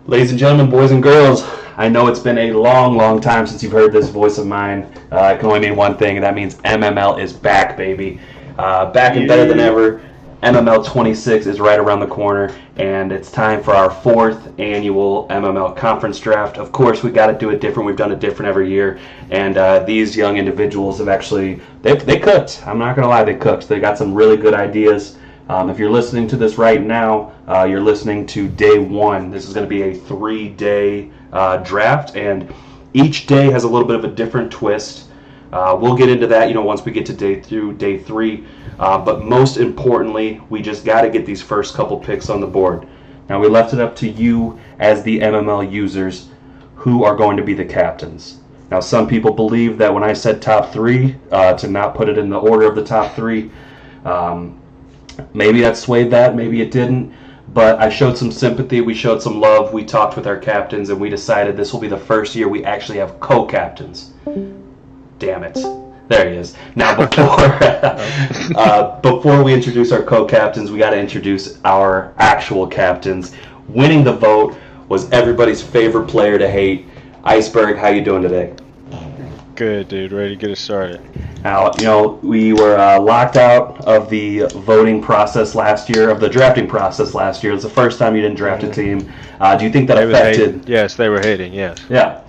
Ladies and gentlemen, boys and girls, I know it's been a long, long time since you've heard this voice of mine. It can only mean one thing, and that means MML is back, baby. Back and better than ever. MML 26 is right around the corner, and it's time for our fourth annual MML conference draft. Of course, we got to do it different. We've done it different every year, and these young individuals have actually they cooked. I'm not gonna lie, they cooked. They got some really good ideas. If you're listening to this right now, you're listening to day one. This is going to be a 3-day draft, and each day has a little bit of a different twist. We'll get into that, once we get to day three. But most importantly, we just got to get these first couple picks on the board. Now, we left it up to you as the MML users who are going to be the captains. Now, some people believe that when I said top three, to not put it in the order of the top three. Maybe that swayed that, maybe it didn't, but I showed some sympathy, we showed some love, we talked with our captains, and we decided this will be the first year we actually have co-captains. Damn it. There he is. Now, before we introduce our co-captains, we got to introduce our actual captains. Winning the vote was everybody's favorite player to hate. Iceberg, how you doing today? Good, dude. Ready to get it started. Now, we were locked out of the voting process last year, of the drafting process last year. It was the first time you didn't draft a team. Do you think that affected? Yes, they were hating, yes. Yeah.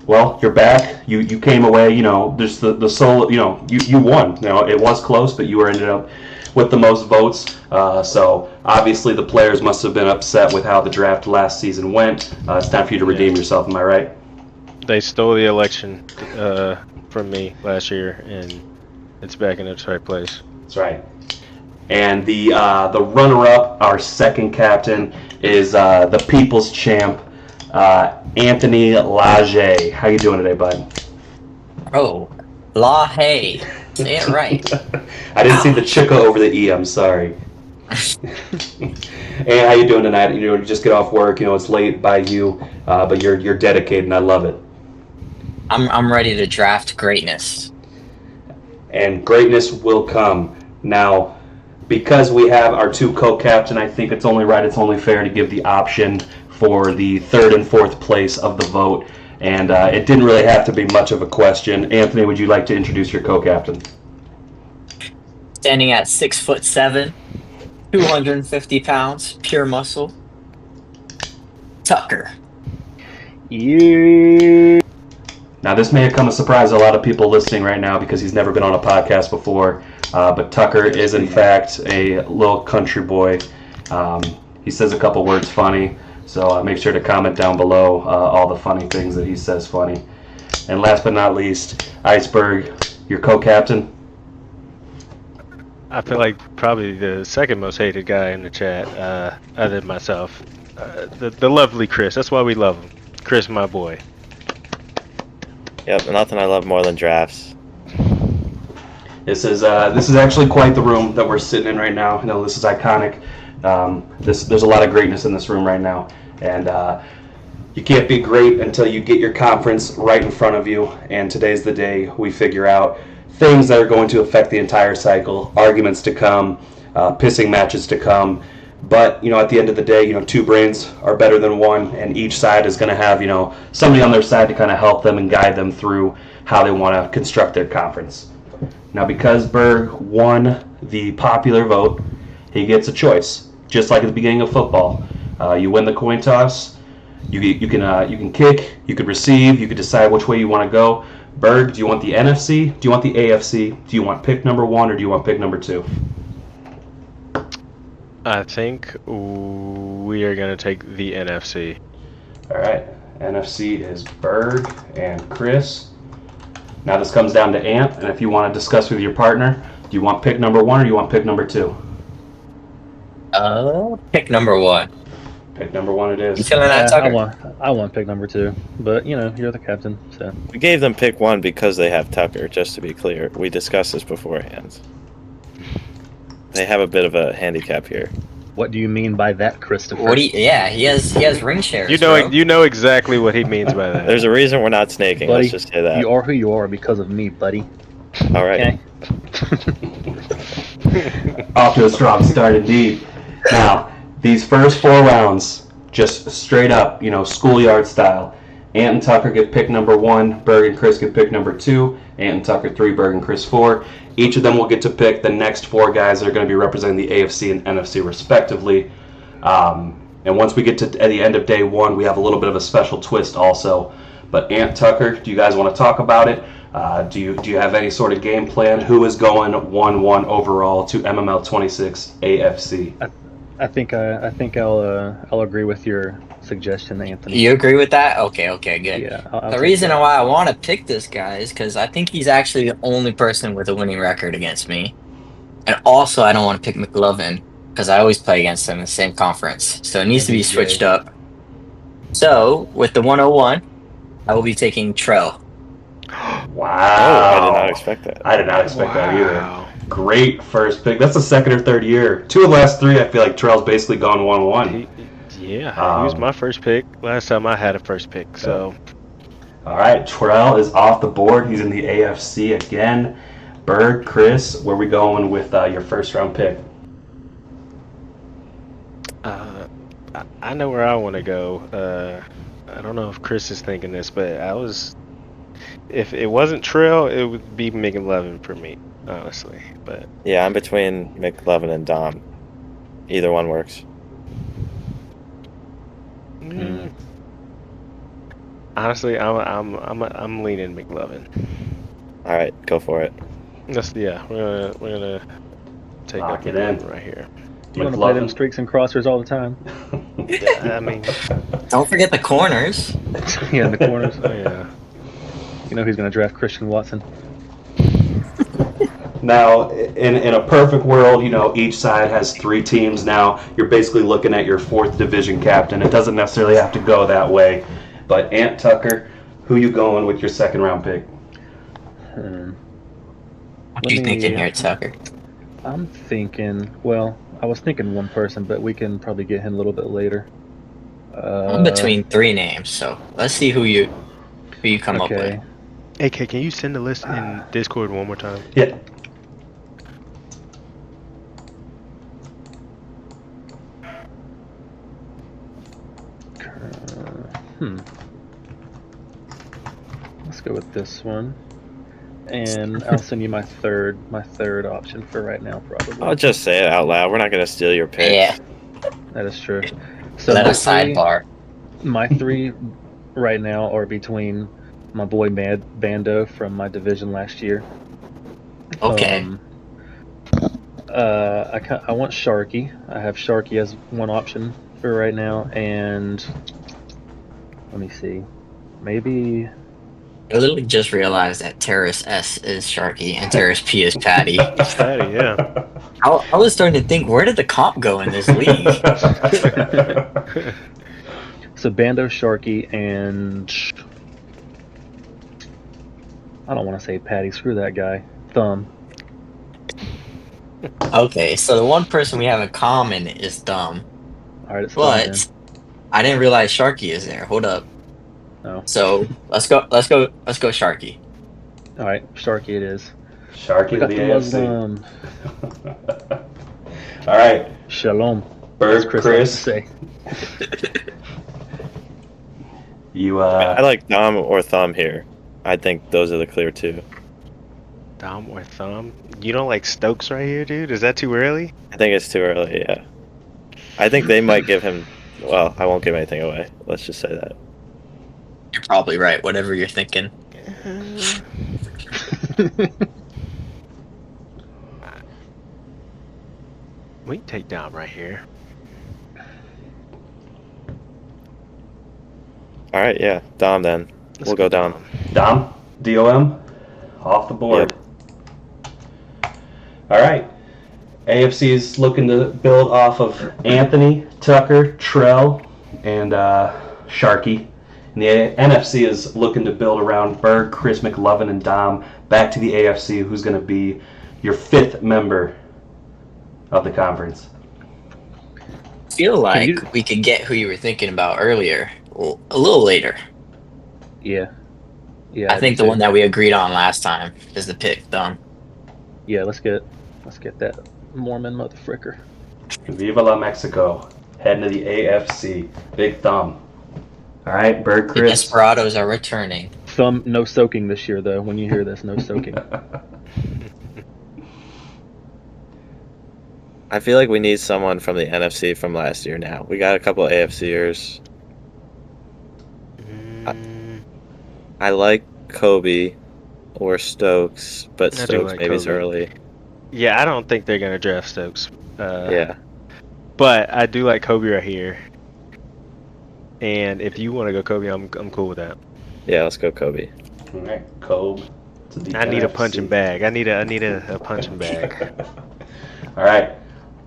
Well, you're back. You came away, there's the solo, you won. It was close, but you ended up with the most votes. So, obviously, the players must have been upset with how the draft last season went. It's time for you to redeem yourself, am I right? They stole the election from me last year, and it's back in its right place. That's right. And the runner-up, our second captain, is the people's champ, Anthony Laje. How you doing today, bud? Oh, Laje. Say it right. I didn't see the chicka over the E. I'm sorry. Hey, how you doing tonight? You just get off work. It's late by you, but you're dedicated, and I love it. I'm ready to draft greatness. And greatness will come. Now, because we have our two co-captain, I think it's only right, it's only fair to give the option for the third and fourth place of the vote. And it didn't really have to be much of a question. Anthony, would you like to introduce your co-captain? Standing at 6'7", 250 pounds, pure muscle. Tucker. Yeah. Now, this may have come as a surprise to a lot of people listening right now because he's never been on a podcast before, but Tucker is, in fact, a little country boy. He says a couple words funny, so make sure to comment down below all the funny things that he says funny. And last but not least, Iceberg, your co-captain. I feel like probably the second most hated guy in the chat, other than myself. The lovely Chris. That's why we love him. Chris, my boy. Yep, nothing I love more than drafts. This is actually quite the room that we're sitting in right now. This is iconic. There's a lot of greatness in this room right now, and you can't be great until you get your conference right in front of you. And today's the day we figure out things that are going to affect the entire cycle, arguments to come, pissing matches to come. But, at the end of the day, two brains are better than one, and each side is going to have, somebody on their side to kind of help them and guide them through how they want to construct their conference. Now, because Berg won the popular vote, he gets a choice, just like at the beginning of football. You win the coin toss, you can kick, you can receive, you can decide which way you want to go. Berg, do you want the NFC? Do you want the AFC? Do you want pick number 1 or do you want pick number 2? I think we are going to take the NFC. All right. NFC is Berg and Chris. Now this comes down to Ant, and if you want to discuss with your partner, do you want pick number 1 or do you want pick number 2? Pick number 1. Pick number 1 it is. You feeling that, Tucker? I want pick number 2, but you're the captain, so. We gave them pick 1 because they have Tucker, just to be clear. We discussed this beforehand. They have a bit of a handicap here. What do you mean by that, Christopher? He has ring shares. You know exactly what he means by that. There's a reason we're not snaking, buddy, let's just say that. You are who you are because of me, buddy. All right. Okay? Off to a strong start indeed. Now, these first 4 rounds, just straight up, schoolyard style. Ant and Tucker get pick number 1, Berg and Chris get pick number 2, Ant and Tucker 3, Berg and Chris 4. Each of them will get to pick the next 4 guys that are going to be representing the AFC and NFC respectively. And once we get to at the end of day 1, we have a little bit of a special twist also. But Ant, Tucker, do you guys want to talk about it? Do you have any sort of game plan? Who is going 1-1 overall to MML 26 AFC? I think I'll agree with your suggestion, Anthony. You agree with that? Okay, good. Yeah. I'll The take reason that. why I want to pick this guy is because I think he's actually the only person with a winning record against me. And also, I don't want to pick McLovin because I always play against him in the same conference. So it needs to be switched up. So, with the 101, I will be taking Trell. Wow. I did not expect that. I did not expect that either. Great first pick. That's the second or third year. 2 of the last 3, I feel like Trell's basically gone 1-1. He was my first pick. Last time I had a first pick, so. All right, Trell is off the board. He's in the AFC again. Berg, Chris, where we going with your first round pick? I know where I want to go. I don't know if Chris is thinking this, but if it wasn't Trell, it would be McLovin for me, honestly. But Yeah, I'm between McLovin and Dom. Either one works. honestly, I'm leaning McLovin. All right, go for it. We're gonna take Lock up it in. right here. You want to play them streaks and crossers all the time? Yeah, I mean, Don't forget the corners. Yeah, in the corners. oh, yeah. You know he's going to draft Christian Watson. Now, in a perfect world, each side has 3 teams. Now, you're basically looking at your 4th division captain. It doesn't necessarily have to go that way. But Ant, Tucker, who you going with your second round pick? What are you thinking here, Tucker? I'm thinking, I was thinking one person, but we can probably get him a little bit later. I'm between 3 names, so let's see who you come up with. Hey, can you send the list in Discord one more time? Yeah. Let's go with this one, and I'll send you my third option for right now, probably. I'll just say it out loud. We're not going to steal your picks. Yeah. That is true. So Let us sidebar. My 3 right now are between my boy Bando from my division last year. Okay. I want Sharky. I have Sharky as one option for right now, and let me see. Maybe I literally just realized that Terrace S is Sharky and Terrace P is Patty. It's Patty, yeah. I was starting to think, where did the comp go in this league? so Bando, Sharky, and I don't want to say Patty. Screw that guy. Thumb. Okay, so the one person we have in common is Dumb. All right, it's But Thumb I didn't realize Sharky is there. Hold up. Oh. So let's go Sharky. All right, Sharky it is. Sharky We to got the the AFC. Muslim. All right. Shalom. Berg, as Chris Chris, likes to say. you I like Dom or Thumb here. I think those are the clear 2. Dom or Thumb? You don't like Stokes right here, dude? Is that too early? I think it's too early, yeah. I think they might give him... Well, I won't give anything away. Let's just say that. You're probably right, whatever you're thinking. We can take Dom right here. All right, yeah. Dom then. We'll go Dom. Dom, DOM, off the board. All right. AFC is looking to build off of Anthony, Tucker, Trell, and Sharky. And the NFC is looking to build around Berg, Chris, McLovin, and Dom. Back to the AFC, who's going to be your 5th member of the conference. I feel like we could get who you were thinking about earlier a little later. Yeah. I think the one that we agreed on last time is the pick, Dumb. Yeah, let's get that Mormon motherfricker. Viva la Mexico. heading to the AFC. Big thumb. All right, Berg, The Chris. Desperados are returning. No soaking this year, though. When you hear this, no soaking. I feel like we need someone from the NFC from last year now. We got a couple of AFCers. I like Kobe or Stokes, but I do Stokes like maybe is Kobe. early. Yeah, I don't think they're gonna draft Stokes. Yeah. But I do like Kobe right here. And if you want to go Kobe, I'm cool with that. Yeah, let's go Kobe. All right, Kobe. To the I need a NFC. punching bag. I need a punching bag. All right,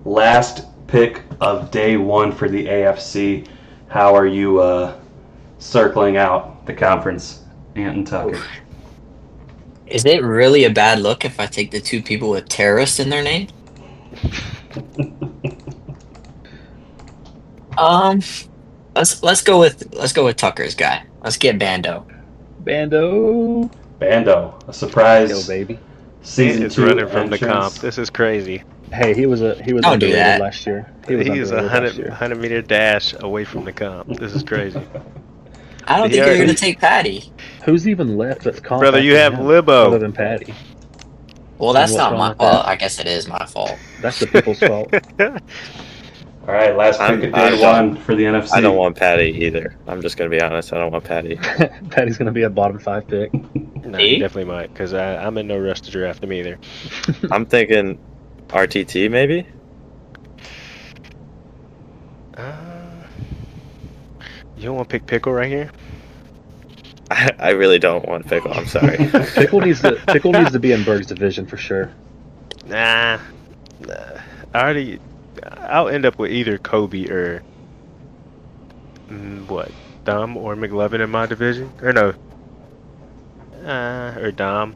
last pick of day one for the AFC. How are you circling out the conference, Anton Tucker? Is it really a bad look if I take the two people with terrorist in their name? Let's go with Tucker's guy. Let's get Bando. Bando. Bando, a surprise Go, baby. season It's 2 running from the entrance. comp. This is crazy. Hey, he was Don't do underrated that. last year. He is underrated last 100 meter dash away from the comp. This is crazy. I don't think Yeah. you're gonna take Patty. Who's even left that's confident? Brother, you have Libo. other than Patty. Well, that's what's not wrong my with fault. that? I guess it is my fault. That's the people's fault. All right, last pick of I day don't- one for the NFC. I don't want Patty either. I'm just going to be honest. I don't want Patty. Patty's gonna be a bottom 5 pick. No, See? you definitely might, because I'm in no rush to draft him either. I'm thinking RTT maybe? You don't want to pick Pickle right here? I really don't want Pickle. I'm sorry. Pickle needs to be in Berg's division for sure. Nah. I'll end up with either Kobe or Dom or McLovin in my division, or no, or Dom.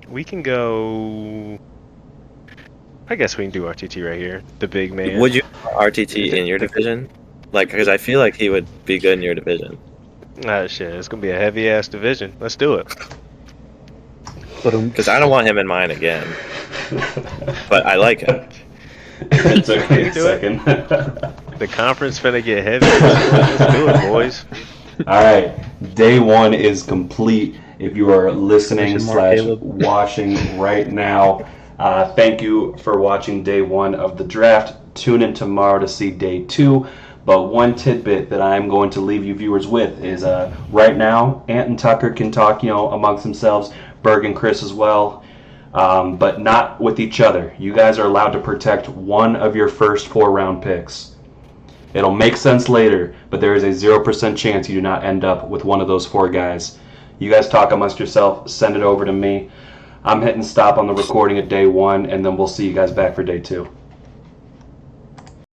We can go. I guess we can do RTT right here, the big man. Would you want RTT in your division? Like, because I feel like he would be good in your division. Ah, shit, it's gonna be a heavy ass division. Let's do it. Because I don't want him in mine again. But I like him. It's okay, You do it. second. The conference finna get heavy. Let's do it, boys. All right, day one is complete. If you are listening Question mark, / Caleb. watching right now, thank you for watching day one of the draft. Tune in tomorrow to see day two. But one tidbit that I'm going to leave you viewers with is right now, Ant and Tucker can talk, amongst themselves, Berg and Chris as well, but not with each other. You guys are allowed to protect one of your first 4-round picks. It'll make sense later, but there is a 0% chance you do not end up with one of those 4 guys. You guys talk amongst yourself, send it over to me. I'm hitting stop on the recording at day one, and then we'll see you guys back for day 2.